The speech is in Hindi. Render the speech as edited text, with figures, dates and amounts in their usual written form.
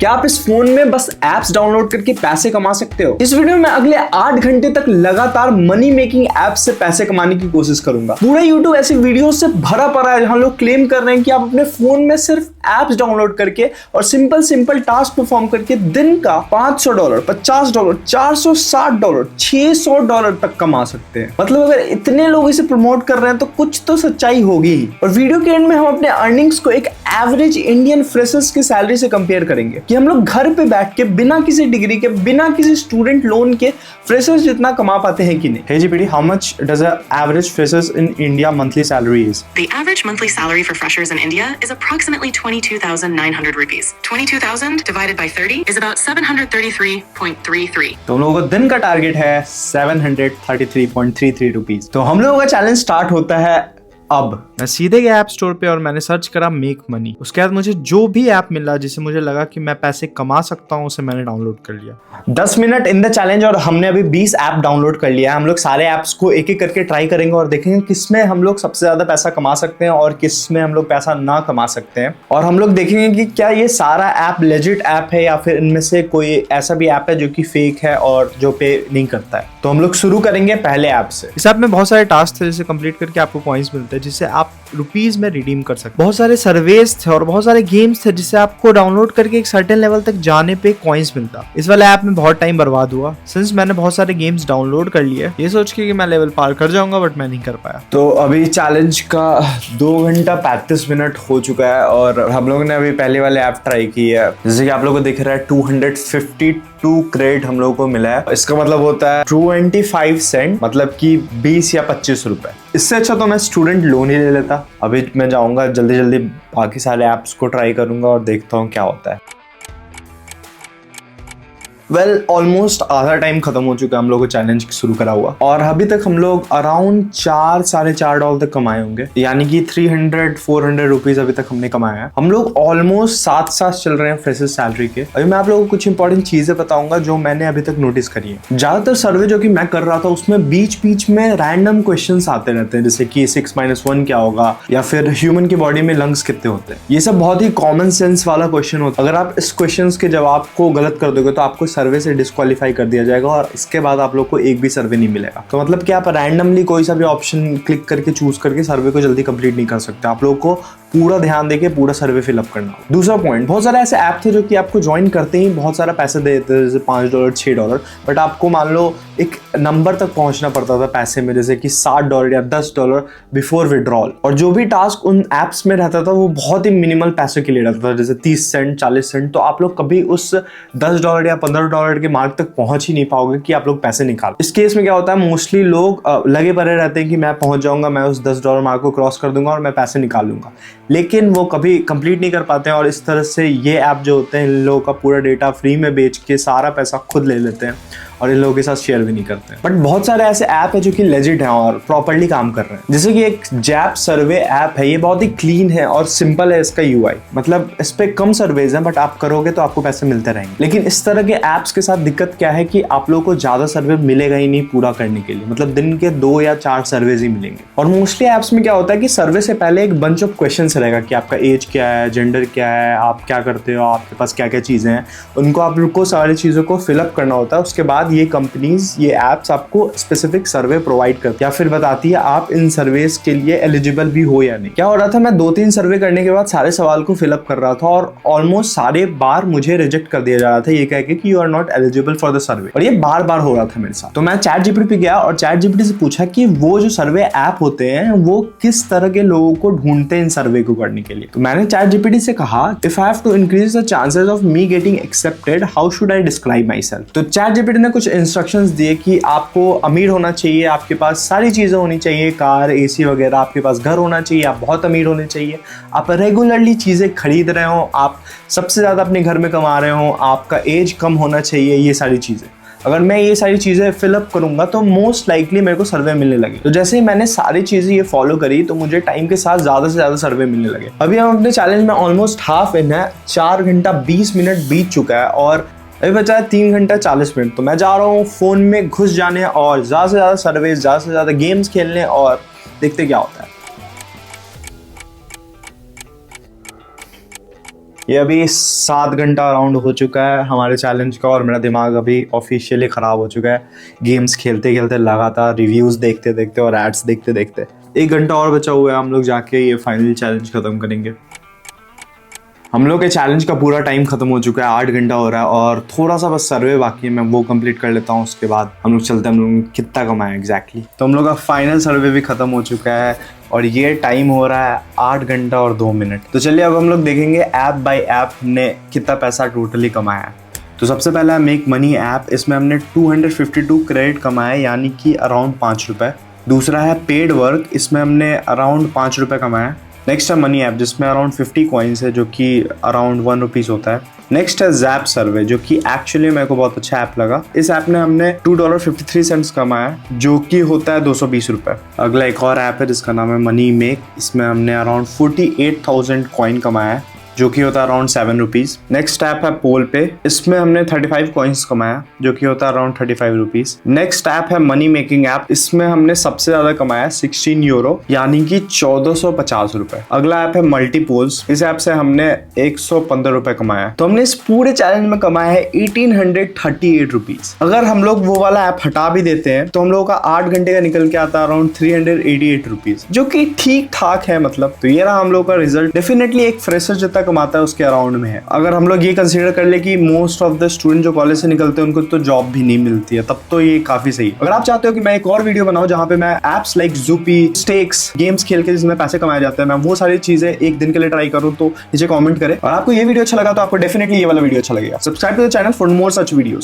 क्या आप इस फोन में बस एप्स डाउनलोड करके पैसे कमा सकते हो? इस वीडियो में अगले 8 घंटे तक लगातार मनी मेकिंग एप्स से पैसे कमाने की कोशिश करूंगा। पूरा YouTube ऐसी वीडियो से भरा पड़ा है जहां लोग क्लेम कर रहे हैं कि आप अपने फोन में सिर्फ एप्स डाउनलोड करके और सिंपल टास्क परफॉर्म करके दिन का $500, $50, $460, $600 तक कमा सकते हैं। मतलब अगर इतने लोग इसे प्रमोट कर रहे हैं तो कुछ तो सच्चाई होगी ही। और वीडियो के एंड में हम अपने अर्निंग्स को एक एवरेज इंडियन फ्रेशर्स की सैलरी से कंपेयर करेंगे कि हम लोग घर पे बैठ के बिना किसी डिग्री के, बिना किसी स्टूडेंट लोन के फ्रेशर्स जितना कमा पाते हैं कि नहीं। Hey GPD, how much does an average freshers in India monthly salary is? The average monthly salary for freshers in India is approximately 22,900 rupees. 22,000 divided by 30 is about 733.33. तो हम लोगों का दिन का टारगेट है 733.33 रुपीज। तो हम लोगों का चैलेंज स्टार्ट होता है अब। मैं सीधे गया ऐप स्टोर पे और मैंने सर्च करा मेक मनी। उसके बाद मुझे जो भी ऐप मिला जिससे मुझे लगा कि मैं पैसे कमा सकता हूँ उसे मैंने डाउनलोड कर लिया। 10 मिनट इन द चैलेंज और हमने अभी 20 ऐप डाउनलोड कर लिया है। हम लोग सारे ऐप्स को एक एक करके ट्राई करेंगे और देखेंगे किसमें हम लोग सबसे ज्यादा पैसा कमा सकते हैं और किसमें हम लोग पैसा ना कमा सकते हैं। और हम लोग देखेंगे कि क्या ये सारा ऐप लेजिट ऐप है या फिर इनमें से कोई ऐसा भी ऐप है जो कि फेक है और जो पे नहीं करता है। तो हम लोग शुरू करेंगे पहले ऐप से। इस ऐप में बहुत सारे टास्क थे जिसे कंप्लीट करके आपको पॉइंट्स मिलते हैं जिससे आप रुपीज में रिडीम कर सकते। बहुत सारे सर्वेस थे और बहुत सारे गेम्स थे जिससे आपको डाउनलोड करके एक सर्टेन लेवल तक जाने पे कॉइंस मिलता। इस वाले ऐप में बहुत टाइम बर्बाद हुआ सिंस मैंने बहुत सारे गेम्स डाउनलोड कर लिए ये सोच के कि मैं लेवल पार कर जाऊंगा, बट मैं नहीं कर पाया। तो अभी चैलेंज का 2 घंटा 35 मिनट हो चुका है और हम लोगों ने अभी पहले वाले ऐप ट्राई की है। जैसे कि आप लोगों को दिख रहा है 252 क्रेडिट हम लोगों को मिला है। इसका मतलब होता है 25 सेंट, मतलब कि 20 या 25 रुपए। इससे अच्छा तो मैं स्टूडेंट लोन ही ले लेता। अभी मैं जाऊंगा जल्दी बाकी सारे ऐप्स को ट्राई करूंगा और देखता हूँ क्या होता है। ऑलमोस्ट आधा टाइम खत्म हो चुका है हम लोग को चैलेंज शुरू करा हुआ और अभी तक हम लोग अराउंड $4-4.5 तक कमाए होंगे, यानी कि 300-400 रुपीज अभी तक हमने कमाया है। हम लोग ऑलमोस्ट साथ चल रहे हैं फ्रेशर्स सैलरी के। अभी मैं आप लोगों को कुछ इंपॉर्टेंट चीजें बताऊंगा जो मैंने अभी तक नोटिस करी है। ज्यादातर सर्वे जो कि मैं कर रहा था उसमें बीच में रैंडम क्वेश्चंस आते रहते हैं, जैसे कि 6-1 क्या होगा या फिर ह्यूमन की बॉडी में लंग्स कितने होते हैं। ये सब बहुत ही कॉमन सेंस वाला क्वेश्चन होता है। अगर आप इस क्वेश्चन के जवाब को गलत कर दोगे तो आपको सर्वे से डिस्क्वालीफाई कर दिया जाएगा और इसके बाद आप लोग को एक भी सर्वे नहीं मिलेगा। तो मतलब कि आप रैंडमली कोई सा भी ऑप्शन क्लिक करके चूज करके सर्वे को जल्दी कंप्लीट नहीं कर सकते। आप लोग को पूरा ध्यान देके पूरा सर्वे फिलअप करना होगा। दूसरा पॉइंट, बहुत सारे ऐसे ऐप थे जो कि आपको ज्वाइन करते ही बहुत सारा पैसे दे देते थे, जैसे $5 $6, बट आपको मान लो एक नंबर तक पहुंचना पड़ता था पैसे में, जैसे कि $7 या $10 बिफोर विड्रॉल। और जो भी टास्क उन एप्स में रहता था वो बहुत ही मिनिमल पैसे के लिए रहता था, जैसे 30 सेंट 40 सेंट। तो आप लोग कभी उस $10 या $15 के मार्क तक पहुंच ही नहीं पाओगे कि आप लोग पैसे निकालो। इस केस में क्या होता है, मोस्टली लोग लगे पड़े रहते हैं कि मैं पहुंच जाऊंगा, मैं उस $10 मार्क को क्रॉस कर दूंगा और मैं पैसे निकाल लूंगा, लेकिन वो कभी कंप्लीट नहीं कर पाते हैं। और इस तरह से ये ऐप जो होते हैं इन लोगों का पूरा डेटा फ्री में बेच के सारा पैसा खुद ले लेते हैं और इन लोगों के साथ शेयर भी नहीं करते हैं। बट बहुत सारे ऐसे ऐप है जो कि लेजिट हैं और प्रॉपर्ली काम कर रहे हैं, जैसे कि एक जैप सर्वे ऐप है। ये बहुत ही क्लीन है और सिंपल है इसका यूआई, मतलब इस पे कम सर्वेज हैं बट आप करोगे तो आपको पैसे मिलते रहेंगे। लेकिन इस तरह के ऐप्स के साथ दिक्कत क्या है कि आप लोगों को ज्यादा सर्वे मिलेगा ही नहीं पूरा करने के लिए, मतलब दिन के 2 या 4 सर्वेज ही मिलेंगे। और मोस्टली ऐप्स में क्या होता है कि सर्वे से पहले एक बंच ऑफ क्वेश्चंस रहेगा कि आपका एज क्या है, जेंडर क्या है, आप क्या करते हो, आपके पास क्या क्या चीजें हैं, उनको आप लोग को सारी चीजों को फिलअप करना होता है। उसके बाद ये कंपनीज, ये एप्स आपको स्पेसिफिक सर्वे प्रोवाइड करती है या फिर बताती है आप इन सर्वेस के लिए एलिजिबल भी हो या नहीं। क्या हो रहा था, मैं 2-3 सर्वे करने के बाद सारे सवाल को फिलअप कर रहा था और ऑलमोस्ट सारे बार मुझे रिजेक्ट कर दिया जा रहा था ये कह के कि you are not eligible for the survey. और ये बार हो रहा था मेरे साथ। तो मैं चैट जीपीटी पे गया और चैट जीपीटी से पूछा कि वो जो सर्वे ऐप होते हैं वो किस तरह के लोगों को ढूंढते हैं इन सर्वे को करने के लिए। तो मैंने चैट जीपीटी से कहा, if I have to increase the chances of me getting accepted, how should I describe myself. तो चैट जीपीटी ने कुछ इंस्ट्रक्शंस दिए कि आपको अमीर होना चाहिए, आपके पास सारी चीजें होनी चाहिए, कार, एसी वगैरह, आपके पास घर होना चाहिए, आप बहुत अमीर होने चाहिए, आप रेगुलरली चीजें खरीद रहे हो, आप सबसे ज्यादा अपने घर में कमा रहे हो, आपका एज कम होना चाहिए, ये सारी चीजें। अगर मैं ये सारी चीज़ें फिलअप करूंगा तो मोस्ट लाइकली मेरे को सर्वे मिलने लगे। तो जैसे ही मैंने सारी चीज़ें ये फॉलो करी तो मुझे टाइम के साथ ज़्यादा से ज़्यादा सर्वे मिलने लगे। अभी हम अपने चैलेंज में ऑलमोस्ट हाफ इन है, 4 घंटा 20 मिनट बीत चुका है और अभी बचा है 3 घंटा 40 मिनट। तो मैं जा रहा हूँ फ़ोन में घुस जाने और ज़्यादा से ज़्यादा सर्वे, ज़्यादा से ज़्यादा गेम्स खेलने और देखते क्या होता है। ये अभी 7 घंटा अराउंड हो चुका है हमारे चैलेंज का और मेरा दिमाग अभी ऑफिशियली ख़राब हो चुका है गेम्स खेलते खेलते, लगातार रिव्यूज़ देखते देखते और एड्स देखते देखते। 1 घंटा और बचा हुआ है, हम लोग जाके ये फाइनल चैलेंज ख़त्म करेंगे। हम लोग के चैलेंज का पूरा टाइम खत्म हो चुका है, 8 घंटा हो रहा है और थोड़ा सा बस सर्वे बाकी है, मैं वो कंप्लीट कर लेता हूँ। उसके बाद हम लोग चलते हैं हम लोग कितना कमाए एग्जैक्टली। तो हम लोग का फाइनल सर्वे भी खत्म हो चुका है और ये टाइम हो रहा है 8 घंटा और 2 मिनट। तो चलिए अब हम लोग देखेंगे ऐप बाय ऐप हमने कितना पैसा टोटली कमाया है। तो सबसे पहला है मेक मनी ऐप, इसमें हमने 252 क्रेडिट कमाया यानी कि अराउंड 5 रुपये। दूसरा है पेड वर्क, इसमें हमने अराउंड 5 रुपये कमाया। नेक्स्ट है मनी ऐप जिसमें अराउंड 50 कॉइन्स है जो कि अराउंड 1 रुपीज़ होता है। नेक्स्ट है जैप सर्वे जो कि एक्चुअली मेरे को बहुत अच्छा ऐप लगा। इस ऐप ने हमने $2.53 कमाया जो कि होता है 220 रुपये। अगला एक और ऐप है जिसका नाम है मनी मेक, इसमें हमने अराउंड 48,000 कॉइन कमाया है जो कि होता है अराउंड 7 रुपीज़। नेक्स्ट ऐप है पोल पे, इसमें हमने 35 कॉइन्स कमाया जो कि होता है अराउंड 35 रुपीज़। नेक्स्ट ऐप है मनी मेकिंग ऐप, इसमें हमने सबसे ज़्यादा कमाया 16 यूरो यानी कि 1450 रुपये। अगला ऐप है मल्टीपोल्स, इस ऐप से हमने 115 रुपये कमाया। तो हमने इस पूरे चैलेंज में कमाया है 1838 रुपीज़। अगर हम लोग वो वाला ऐप हटा भी देते हैं तो हम लोगों का 8 घंटे का निकल के आता है अराउंड 388 रुपीज़ जो कि ठीक ठाक है मतलब। तो ये रहा हम लोग का रिजल्ट। डेफिनेटली एक फ्रेशर जितना कमाता है उसके अराउंड में है। अगर हम लोग ये कंसीडर कर ले कि मोस्ट ऑफ द स्टूडेंट जो कॉलेज से निकलते हैं उनको तो जॉब भी नहीं मिलती है, तब तो ये काफी सही है। अगर आप चाहते हो कि मैं एक और वीडियो बनाऊं जहां पे मैं apps like Zupee, stakes, games खेल के जिसमें पैसे कमाए जाते हैं, मैं वो सारी चीजें एक दिन के लिए ट्राई करूं तो नीचे कमेंट करें। और आपको ये वीडियो अच्छा लगा तो आपको डेफिनेटली ये वाला वीडियो अच्छा लगेगा। Subscribe to the channel for more such videos.